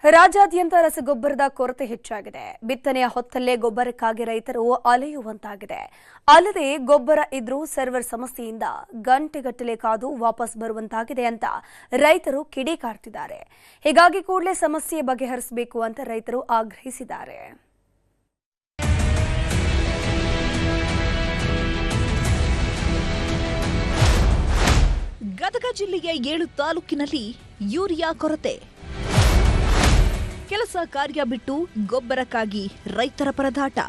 ರಾಜ್ಯಾದ್ಯಂತ ರಸಗೊಬ್ಬರದ ಕೊರತೆ ಹೆಚ್ಚಾಗಿದೆ. ಬಿತ್ತನೆಯ ಹೊತ್ತಲ್ಲೇ ಗೊಬ್ಬರಕ್ಕಾಗಿ ರೈತರು ಅಲೆಯುವಂತಾಗಿದೆ. ಅಲ್ಲದೆ ಗೊಬ್ಬರ ಇದ್ರೂ ಸರ್ವರ್ ಸಮಸ್ಯೆಯಿಂದ ಗಂಟೆಗಟ್ಟಲೆ ಕಾದು ವಾಪಸ್ ಬರುವಂತಾಗಿದೆ ಅಂತ ರೈತರು ಕಿಡಿಕಾರ್ತಿದ್ದಾರೆ. ಹೀಗಾಗಿ ಕೂಡಲೇ ಸಮಸ್ಯೆ ಬಗೆಹರಿಸಬೇಕು ಅಂತ ರೈತರು ಆಗ್ರಹಿಸಿದ್ದಾರೆ. ಗದಗ ಜಿಲ್ಲೆಯ 7 ತಾಲೂಕಿನಲ್ಲಿ ಯೂರಿಯಾ ಕೊರತೆ. ಕೆಲಸ ಕಾರ್ಯ ಬಿಟ್ಟು ಗೊಬ್ಬರಕ್ಕಾಗಿ ರೈತರ ಪರದಾಟ.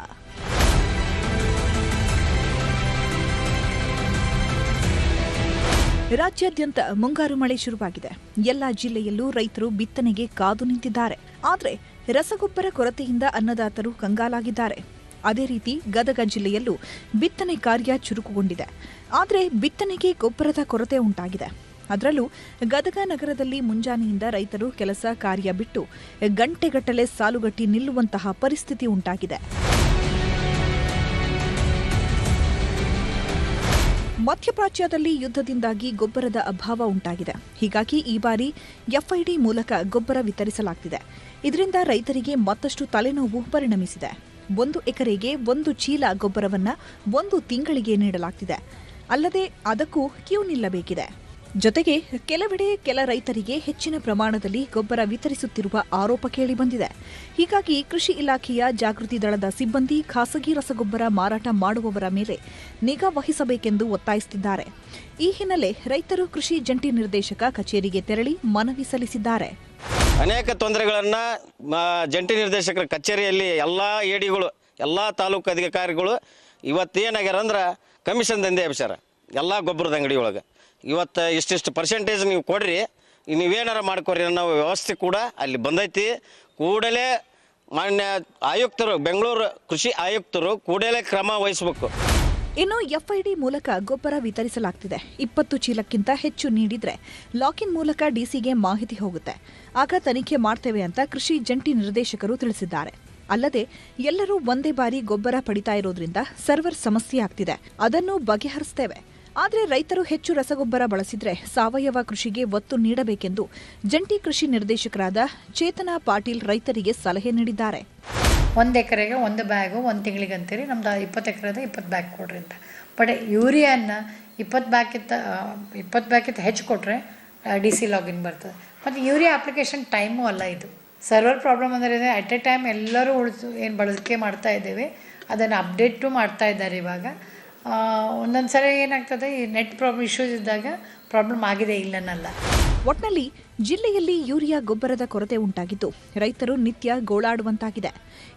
ರಾಜ್ಯಾದ್ಯಂತ ಮುಂಗಾರು ಮಳೆ ಶುರುವಾಗಿದೆ. ಎಲ್ಲ ಜಿಲ್ಲೆಯಲ್ಲೂ ರೈತರು ಬಿತ್ತನೆಗೆ ಕಾದು ನಿಂತಿದ್ದಾರೆ. ಆದರೆ ರಸಗೊಬ್ಬರ ಕೊರತೆಯಿಂದ ಅನ್ನದಾತರು ಕಂಗಾಲಾಗಿದ್ದಾರೆ. ಅದೇ ರೀತಿ ಗದಗ ಜಿಲ್ಲೆಯಲ್ಲೂ ಬಿತ್ತನೆ ಕಾರ್ಯ ಚುರುಕುಗೊಂಡಿದೆ. ಆದರೆ ಬಿತ್ತನೆಗೆ ಗೊಬ್ಬರದ ಕೊರತೆ ಉಂಟಾಗಿದೆ. ಅದರಲ್ಲೂ ಗದಗ ನಗರದಲ್ಲಿ ಮುಂಜಾನೆಯಿಂದ ರೈತರು ಕೆಲಸ ಕಾರ್ಯ ಬಿಟ್ಟು ಗಂಟೆಗಟ್ಟಲೆ ಸಾಲುಗಟ್ಟಿ ನಿಲ್ಲುವಂತಹ ಪರಿಸ್ಥಿತಿ ಉಂಟಾಗಿದೆ. ಮಧ್ಯಪ್ರಾಚ್ಯದಲ್ಲಿ ಯುದ್ಧದಿಂದಾಗಿ ಗೊಬ್ಬರದ ಅಭಾವ ಉಂಟಾಗಿದೆ. ಹೀಗಾಗಿ ಈ ಬಾರಿ ಎಫ್ಐಡಿ ಮೂಲಕ ಗೊಬ್ಬರ ವಿತರಿಸಲಾಗುತ್ತಿದೆ. ಇದರಿಂದ ರೈತರಿಗೆ ಮತ್ತಷ್ಟು ತಲೆನೋವು ಪರಿಣಮಿಸಿದೆ. 1 ಎಕರೆಗೆ 1 ಚೀಲ ಗೊಬ್ಬರವನ್ನು 1 ತಿಂಗಳಿಗೆ ನೀಡಲಾಗುತ್ತಿದೆ. ಅಲ್ಲದೆ ಅದಕ್ಕೂ ಕ್ಯೂ ನಿಲ್ಲಬೇಕಿದೆ. ಜೊತೆಗೆ ಕೆಲವೆಡೆ ಕೆಲ ರೈತರಿಗೆ ಹೆಚ್ಚಿನ ಪ್ರಮಾಣದಲ್ಲಿ ಗೊಬ್ಬರ ವಿತರಿಸುತ್ತಿರುವ ಆರೋಪ ಕೇಳಿಬಂದಿದೆ. ಹೀಗಾಗಿ ಕೃಷಿ ಇಲಾಖೆಯ ಜಾಗೃತಿ ದಳದ ಸಿಬ್ಬಂದಿ ಖಾಸಗಿ ರಸಗೊಬ್ಬರ ಮಾರಾಟ ಮಾಡುವವರ ಮೇಲೆ ನಿಗಾ ವಹಿಸಬೇಕೆಂದು ಒತ್ತಾಯಿಸುತ್ತಿದ್ದಾರೆ. ಈ ಹಿನ್ನೆಲೆ ರೈತರು ಕೃಷಿ ಜಂಟಿ ನಿರ್ದೇಶಕ ಕಚೇರಿಗೆ ತೆರಳಿ ಮನವಿ ಸಲ್ಲಿಸಿದ್ದಾರೆ. ಅನೇಕ ತೊಂದರೆಗಳನ್ನು ಜಂಟಿ ನಿರ್ದೇಶಕರ ಕಚೇರಿಯಲ್ಲಿ ಎಲ್ಲ ಎಡಿಗಳು ಎಲ್ಲ ತಾಲೂಕು ಅಧಿಕಾರಿಗಳು ಇವತ್ತೇನಾಗ್ಯಾರ ಅಂದ್ರೆ ಕಮಿಷನ್ ದಂಧೆ ಎಬ್ಸ್ಯಾರ. ಎಲ್ಲ ಗೊಬ್ಬರದ ಅಂಗಡಿ ಒಳಗೆ ಇವತ್ತು ಇಷ್ಟಿಷ್ಟು ಪರ್ಸೆಂಟೇಜ್ ನೀವು ಕೊಡ್ರಿ, ನೀವೇನಾರ ಮಾಡ್ಕೊರಿ ಅನ್ನೋ ವ್ಯವಸ್ಥೆ ಕೂಡ ಅಲ್ಲಿ ಬಂದೈತಿ. ಕೂಡಲೇ ಮಾನ್ಯ ಆಯುಕ್ತರು, ಬೆಂಗಳೂರು ಕೃಷಿ ಆಯುಕ್ತರು ಕೂಡಲೇ ಕ್ರಮ ವಹಿಸಬೇಕು. ಇನ್ನು ಎಫ್ಐಡಿ ಮೂಲಕ ಗೊಬ್ಬರ ವಿತರಿಸಲಾಗುತ್ತಿದೆ. 20 ಚೀಲಕ್ಕಿಂತ ಹೆಚ್ಚು ನೀಡಿದ್ರೆ ಲಾಕಿನ್ ಮೂಲಕ ಡಿಸಿಗೆ ಮಾಹಿತಿ ಹೋಗುತ್ತೆ. ಆಗ ತನಿಖೆ ಮಾಡ್ತೇವೆ ಅಂತ ಕೃಷಿ ಜಂಟಿ ನಿರ್ದೇಶಕರು ತಿಳಿಸಿದ್ದಾರೆ. ಅಲ್ಲದೆ ಎಲ್ಲರೂ ಒಂದೇ ಬಾರಿ ಗೊಬ್ಬರ ಪಡಿತಾ ಇರೋದ್ರಿಂದ ಸರ್ವರ್ ಸಮಸ್ಯೆ ಆಗ್ತಿದೆ. ಅದನ್ನು ಬಗೆಹರಿಸ್ತೇವೆ. ಆದರೆ ರೈತರು ಹೆಚ್ಚು ರಸಗೊಬ್ಬರ ಬಳಸಿದ್ರೆ ಸಾವಯವ ಕೃಷಿಗೆ ಒತ್ತು ನೀಡಬೇಕೆಂದು ಜಂಟಿ ಕೃಷಿ ನಿರ್ದೇಶಕರಾದ ಚೇತನಾ ಪಾಟೀಲ್ ರೈತರಿಗೆ ಸಲಹೆ ನೀಡಿದ್ದಾರೆ. 1 ಎಕರೆಗೆ 1 ಬ್ಯಾಗು 1 ತಿಂಗಳಿಗೆ ಅಂತೀರಿ, ನಮ್ದು 20 ಎಕರೆದ 20 ಬ್ಯಾಗ್ ಕೊಡ್ರಿ ಅಂತ. ಬಟ್ ಯೂರಿಯಾನ 20 ಬ್ಯಾಗಿಂತ ಹೆಚ್ಚು ಕೊಟ್ಟರೆ DC ಲಾಗಿನ್ ಬರ್ತದೆ. ಮತ್ತು ಯೂರಿಯಾ ಅಪ್ಲಿಕೇಶನ್ ಟೈಮು ಅಲ್ಲ ಇದು. ಸರ್ವರ್ ಪ್ರಾಬ್ಲಮ್ ಅಂದರೆ ಅಟ್ ಎ ಟೈಮ್ ಎಲ್ಲರೂ ಏನು ಬಳಕೆ ಮಾಡ್ತಾ ಇದ್ದೇವೆ, ಅದನ್ನು ಅಪ್ಡೇಟು ಮಾಡ್ತಾ ಇದ್ದಾರೆ. ಇವಾಗ ಒಂದೊಂದು ಸರಿ ಏನಾಗ್ತದೆ, ಈ ನೆಟ್ ಇಶ್ಯೂಸ್ ಇದ್ದಾಗ ಪ್ರಾಬ್ಲಮ್ ಆಗಿದೆ ಇಲ್ಲನಲ್ಲ. ಒಟ್ನಲ್ಲಿ ಜಿಲ್ಲೆಯಲ್ಲಿ ಯೂರಿಯಾ ಗೊಬ್ಬರದ ಕೊರತೆ ಉಂಟಾಗಿದ್ದು ರೈತರು ನಿತ್ಯ ಗೋಳಾಡುವಂತಾಗಿದೆ.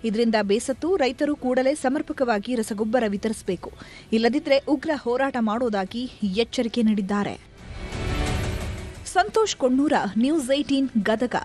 ಇದರಿಂದ ಬೇಸತ್ತು ರೈತರು ಕೂಡಲೇ ಸಮರ್ಪಕವಾಗಿ ರಸಗೊಬ್ಬರ ವಿತರಿಸಬೇಕು. ಇಲ್ಲದಿದ್ದರೆ ಉಗ್ರ ಹೋರಾಟ ಮಾಡುವುದಾಗಿ ಎಚ್ಚರಿಕೆ ನೀಡಿದ್ದಾರೆ. ಸಂತೋಷ್ ಕೊಣ್ಣೂರ, ನ್ಯೂಸ್ 18 ಗದಗ.